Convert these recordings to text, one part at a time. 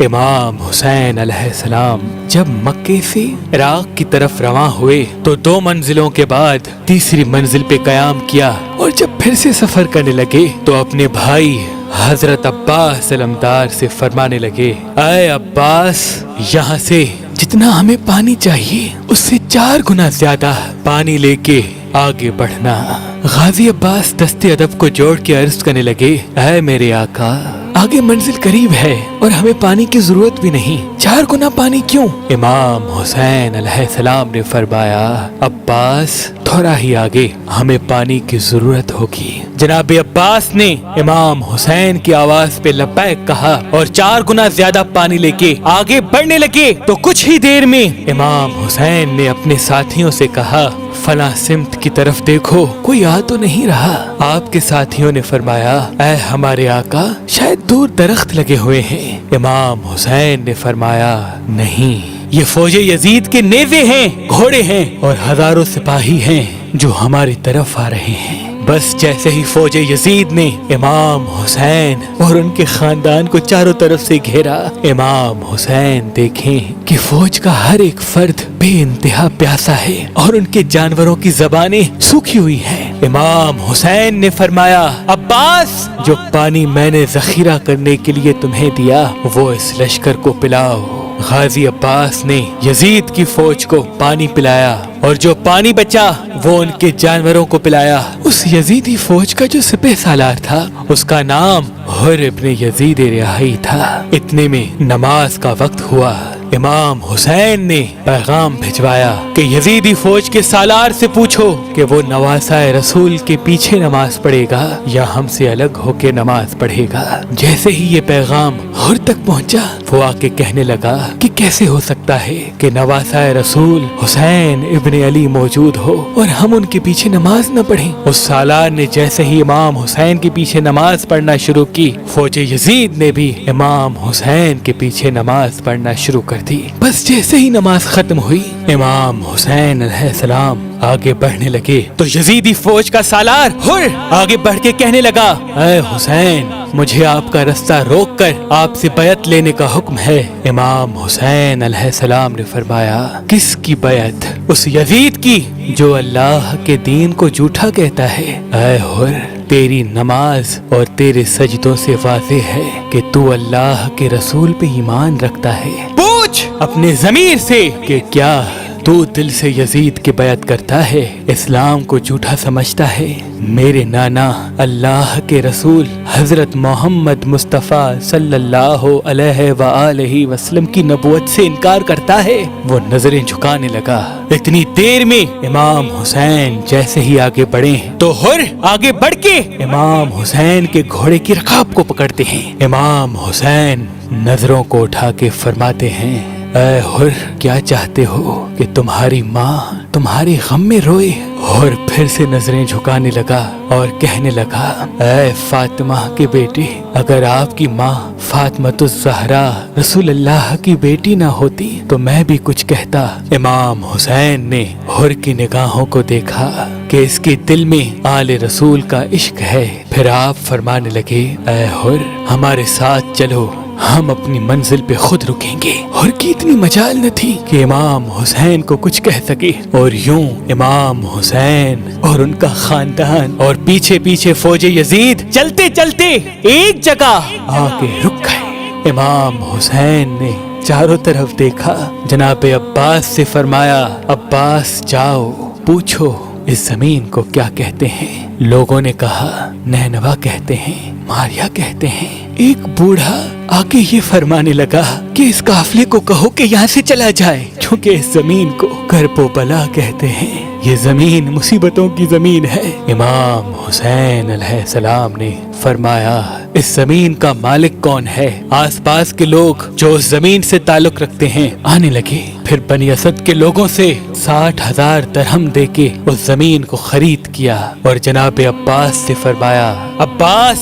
امام حسین علیہ السلام جب مکے سے عراق کی طرف رواں ہوئے تو 2 منزلوں کے بعد تیسری منزل پہ قیام کیا، اور جب پھر سے سفر کرنے لگے تو اپنے بھائی حضرت عباس علمدار سے فرمانے لگے، اے عباس، یہاں سے جتنا ہمیں پانی چاہیے اس سے 4 گنا زیادہ پانی لے کے آگے بڑھنا۔ غازی عباس دستے ادب کو جوڑ کے عرض کرنے لگے، اے میرے آقا، آگے منزل قریب ہے اور ہمیں پانی کی ضرورت بھی نہیں، 4 گنا پانی کیوں؟ امام حسین علیہ السلام نے فرمایا، عباس، تھوڑا ہی آگے ہمیں پانی کی ضرورت ہوگی۔ جناب عباس نے امام حسین کی آواز پہ لبیک کہا اور 4 گنا زیادہ پانی لے کے آگے بڑھنے لگے تو کچھ ہی دیر میں امام حسین نے اپنے ساتھیوں سے کہا، فلاں سمت کی طرف دیکھو، کوئی آ تو نہیں رہا؟ آپ کے ساتھیوں نے فرمایا، اے ہمارے آقا، شاید دور درخت لگے ہوئے ہیں۔ امام حسین نے فرمایا، نہیں، یہ فوج یزید کے نیزے ہیں، گھوڑے ہیں اور ہزاروں سپاہی ہیں جو ہماری طرف آ رہے ہیں۔ بس جیسے ہی فوج یزید نے امام حسین اور ان کے خاندان کو چاروں طرف سے گھیرا، امام حسین دیکھیں کہ فوج کا ہر ایک فرد بے انتہا پیاسا ہے اور ان کے جانوروں کی زبانیں سوکھی ہوئی ہیں۔ امام حسین نے فرمایا، عباس، جو پانی میں نے ذخیرہ کرنے کے لیے تمہیں دیا وہ اس لشکر کو پلاؤ۔ غازی عباس نے یزید کی فوج کو پانی پلایا اور جو پانی بچا وہ ان کے جانوروں کو پلایا۔ اس یزیدی فوج کا جو سپہ سالار تھا اس کا نام حر ابن یزید رہائی تھا۔ اتنے میں نماز کا وقت ہوا۔ امام حسین نے پیغام بھجوایا کہ یزیدی فوج کے سالار سے پوچھو کہ وہ نواسۂ رسول کے پیچھے نماز پڑھے گا یا ہم سے الگ ہو کے نماز پڑھے گا۔ جیسے ہی یہ پیغام حر تک پہنچا وہ آ کے کہنے لگا کہ کیسے ہو سکتا ہے کہ نواسۂ رسول حسین ابن علی موجود ہو اور ہم ان کے پیچھے نماز نہ پڑھیں۔ اس سالار نے جیسے ہی امام حسین کے پیچھے نماز پڑھنا شروع کی، فوج یزید نے بھی امام حسین کے پیچھے نماز پڑھنا شروع کر دی۔ بس جیسے ہی نماز ختم ہوئی، امام حسین علیہ السلام آگے بڑھنے لگے تو یزیدی فوج کا سالار حر آگے بڑھ کے کہنے لگا، اے حسین، مجھے آپ کا رستہ روک کر آپ سے بیعت لینے کا حکم ہے۔ امام حسین علیہ السلام نے فرمایا، کس کی بیعت؟ اس یزید کی جو اللہ کے دین کو جھوٹا کہتا ہے۔ اے حر، تیری نماز اور تیرے سجدوں سے واضح ہے کہ تو اللہ کے رسول پہ ایمان رکھتا ہے۔ پوچھ اپنے ضمیر سے کہ کیا تو دل سے یزید کی بیعت کرتا ہے، اسلام کو جھوٹا سمجھتا ہے؟ میرے نانا اللہ کے رسول حضرت محمد مصطفیٰ صلی اللہ علیہ وآلہ وسلم کی نبوت سے انکار کرتا ہے؟ وہ نظریں جھکانے لگا۔ اتنی دیر میں امام حسین جیسے ہی آگے بڑھے تو حر آگے بڑھ کے امام حسین کے گھوڑے کی رکاب کو پکڑتے ہیں۔ امام حسین نظروں کو اٹھا کے فرماتے ہیں، اے حر، کیا چاہتے ہو کہ تمہاری ماں تمہارے غم میں روئے؟ حر پھر سے نظریں جھکانے لگا اور کہنے لگا، اے فاطمہ کے بیٹے، اگر آپ کی ماں فاطمۃ الزہرا رسول اللہ کی بیٹی نہ ہوتی تو میں بھی کچھ کہتا۔ امام حسین نے حر کی نگاہوں کو دیکھا کہ اس کے دل میں آل رسول کا عشق ہے۔ پھر آپ فرمانے لگے، اے حر، ہمارے ساتھ چلو، ہم اپنی منزل پہ خود رکیں گے۔ اور کی اتنی مجال نہ تھی کہ امام حسین کو کچھ کہہ سکے، اور یوں امام حسین اور ان کا خاندان اور پیچھے پیچھے فوج یزید چلتے چلتے ایک جگہ آ کے رک گئے۔ امام حسین نے چاروں طرف دیکھا، جناب عباس سے فرمایا، عباس جاؤ پوچھو اس زمین کو کیا کہتے ہیں۔ لوگوں نے کہا، نینوا کہتے ہیں، ماریا کہتے ہیں۔ ایک بوڑھا آگے یہ فرمانے لگا کہ اس قافلے کو کہو کہ یہاں سے چلا جائے، کیونکہ اس زمین کو کرب و بلا کہتے ہیں، یہ زمین مصیبتوں کی زمین ہے۔ امام حسین علیہ السلام نے فرمایا، اس زمین کا مالک کون ہے؟ آس پاس کے لوگ جو اس زمین سے تعلق رکھتے ہیں آنے لگے۔ پھر بنی اسد کے لوگوں سے 60,000 درہم دے کے اس زمین کو خرید کی۔ کیا اور جناب عباس سے فرمایا عباس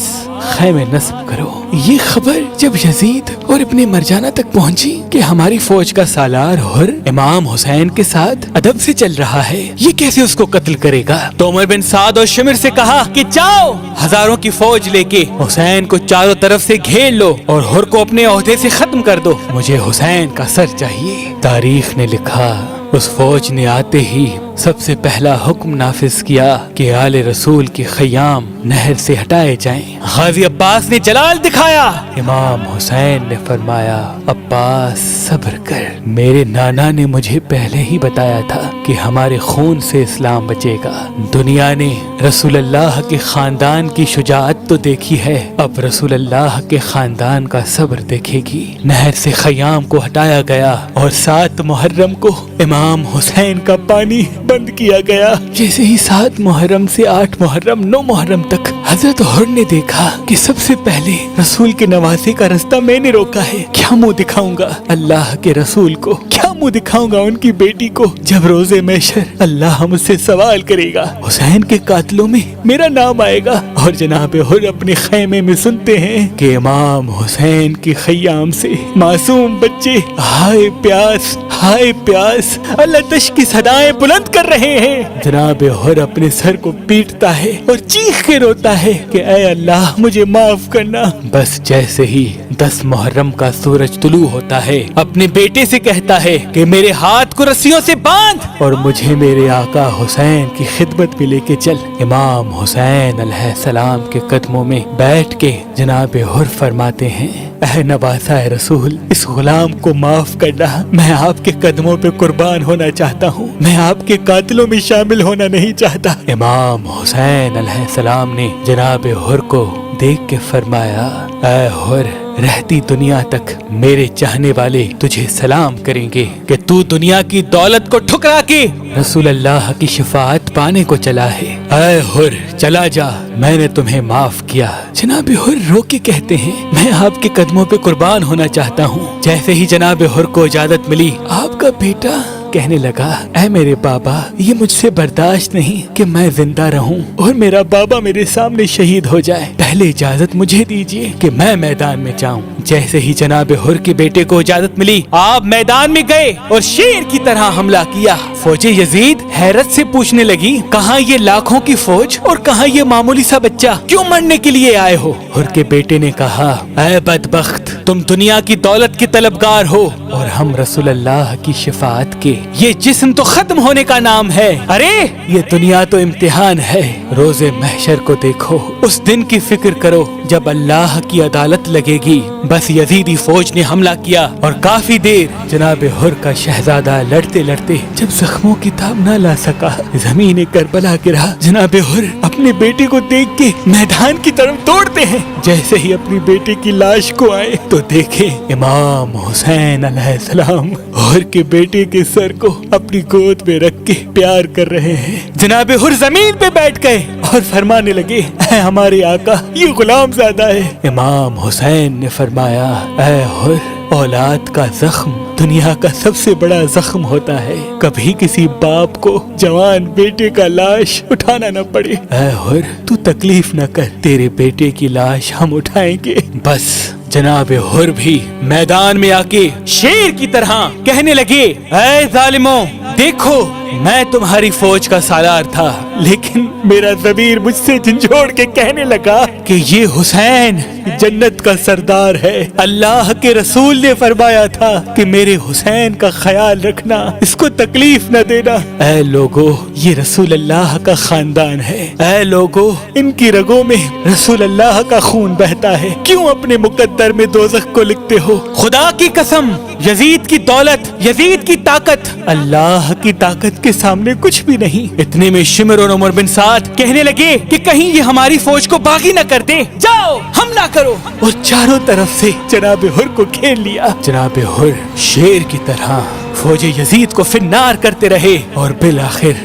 خیمے نصب کرو۔ یہ خبر جب یزید اور ابن مرجانہ تک پہنچی کہ ہماری فوج کا سالار حر امام حسین کے ساتھ ادب سے چل رہا ہے، یہ کیسے اس کو قتل کرے گا، تو عمر بن سعد اور شمر سے کہا کہ جاؤ ہزاروں کی فوج لے کے حسین کو چاروں طرف سے گھیر لو اور حر کو اپنے عہدے سے ختم کر دو، مجھے حسین کا سر چاہیے۔ تاریخ نے لکھا اس فوج نے آتے ہی سب سے پہلا حکم نافذ کیا کہ آل رسول کے خیام نہر سے ہٹائے جائیں۔ غازی عباس نے جلال دکھایا، امام حسین نے فرمایا عباس صبر کر، میرے نانا نے مجھے پہلے ہی بتایا تھا کہ ہمارے خون سے اسلام بچے گا۔ دنیا نے رسول اللہ کے خاندان کی شجاعت تو دیکھی ہے، اب رسول اللہ کے خاندان کا صبر دیکھے گی۔ نہر سے خیام کو ہٹایا گیا اور 7 محرم کو امام حسین کا پانی بند کیا گیا۔ جیسے ہی 7 محرم سے 8 محرم 9 محرم تک حضرت حر نے دیکھا کہ سب سے پہلے رسول کے نواسے کا رستہ میں نے روکا ہے، کیا منہ دکھاؤں گا اللہ کے رسول کو، کیا منہ دکھاؤں گا ان کی بیٹی کو جب روز محشر اللہ مجھ سے سوال کرے گا، حسین کے قاتلوں میں میرا نام آئے گا۔ اور جناب حر اپنے خیمے میں سنتے ہیں کہ امام حسین کے خیام سے معصوم بچے ہائے پیاس ہائے پیاس اللہ تش کی صدائیں بلند کر رہے ہیں۔ جناب حر اپنے سر کو پیٹتا ہے اور چیخ کے روتا ہے کہ اے اللہ مجھے معاف کرنا۔ بس جیسے ہی 10 محرم کا سورج طلوع ہوتا ہے اپنے بیٹے سے کہتا ہے کہ میرے ہاتھ کو رسیوں سے باندھ اور مجھے میرے آقا حسین کی خدمت میں لے کے چل۔ امام حسین علیہ السلام کے قدموں میں بیٹھ کے جناب حر فرماتے ہیں اے نواسہ رسول، اس غلام کو معاف کرنا، میں آپ کے قدموں پہ قربان ہونا چاہتا ہوں، میں آپ کے قاتلوں میں شامل ہونا نہیں چاہتا۔ امام حسین علیہ السلام نے جناب حر کو دیکھ کے فرمایا اے حر، رہتی دنیا تک میرے چاہنے والے تجھے سلام کریں گے کہ تو دنیا کی دولت کو ٹھکرا کے رسول اللہ کی شفاعت پانے کو چلا ہے۔ اے حر چلا جا، میں نے تمہیں معاف کیا۔ جناب حر رو کے کہتے ہیں میں آپ کے قدموں پہ قربان ہونا چاہتا ہوں۔ جیسے ہی جناب حر کو اجازت ملی، آپ کا بیٹا کہنے لگا اے میرے بابا، یہ مجھ سے برداشت نہیں کہ میں زندہ رہوں اور میرا بابا میرے سامنے شہید ہو جائے، پہلے اجازت مجھے دیجیے کہ میں میدان میں جاؤں۔ جیسے ہی جناب حر کے بیٹے کو اجازت ملی، آپ میدان میں گئے اور شیر کی طرح حملہ کیا۔ فوج یزید حیرت سے پوچھنے لگی کہاں یہ لاکھوں کی فوج اور کہاں یہ معمولی سا بچہ، کیوں مرنے کے لیے آئے ہو؟ حر کے بیٹے نے کہا اے بدبخت، تم دنیا کی دولت کے طلبگار ہو اور ہم رسول اللہ کی شفاعت کے۔ یہ جسم تو ختم ہونے کا نام ہے، ارے یہ دنیا تو امتحان ہے۔ روز محشر کو دیکھو، اس دن کی فکر کرو جب اللہ کی عدالت لگے گی۔ بس یزیدی فوج نے حملہ کیا اور کافی دیر جناب حر کا شہزادہ لڑتے لڑتے جب زخموں کی تاب نہ لا سکا، زمین کربلا گرا۔ جناب حر اپنے بیٹے کو دیکھ کے میدان کی طرف دوڑتے ہیں۔ جیسے ہی اپنی بیٹے کی لاش کو آئے تو دیکھے امام حسین علیہ السلام حر کے بیٹے کے سر کو اپنی گود میں رکھ کے پیار کر رہے ہیں۔ جناب حر زمین پہ بیٹھ گئے اور فرمانے لگے اے ہمارے آقا، یہ غلام زادہ ہے۔ امام حسین نے فرمایا اے حر، اولاد کا زخم دنیا کا سب سے بڑا زخم ہوتا ہے، کبھی کسی باپ کو جوان بیٹے کا لاش اٹھانا نہ پڑے۔ اے حر تو تکلیف نہ کر، تیرے بیٹے کی لاش ہم اٹھائیں گے۔ بس جناب حر بھی میدان میں آ کے شیر کی طرح کہنے لگے اے ظالموں، دیکھو میں تمہاری فوج کا سالار تھا، لیکن میرا ضمیر مجھ سے جھنجھوڑ کے کہنے لگا کہ یہ حسین جنت کا سردار ہے۔ اللہ کے رسول نے فرمایا تھا کہ میرے حسین کا خیال رکھنا، اس کو تکلیف نہ دینا۔ اے لوگو، یہ رسول اللہ کا خاندان ہے، اے لوگو ان کی رگوں میں رسول اللہ کا خون بہتا ہے، کیوں اپنے مقدر میں دوزخ کو لکھتے ہو؟ خدا کی قسم، یزید کی دولت، یزید کی طاقت اللہ کی طاقت کے سامنے کچھ بھی نہیں۔ اتنے میں شمر اور عمر بن سعد کہنے لگے کہ کہیں یہ ہماری فوج کو باغی نہ کر دے، جاؤ حملہ کرو، اور چاروں طرف سے جناب حر کو گھیر لیا۔ جناب حر شیر کی طرح فوج یزید کو فنار کرتے رہے اور بالآخر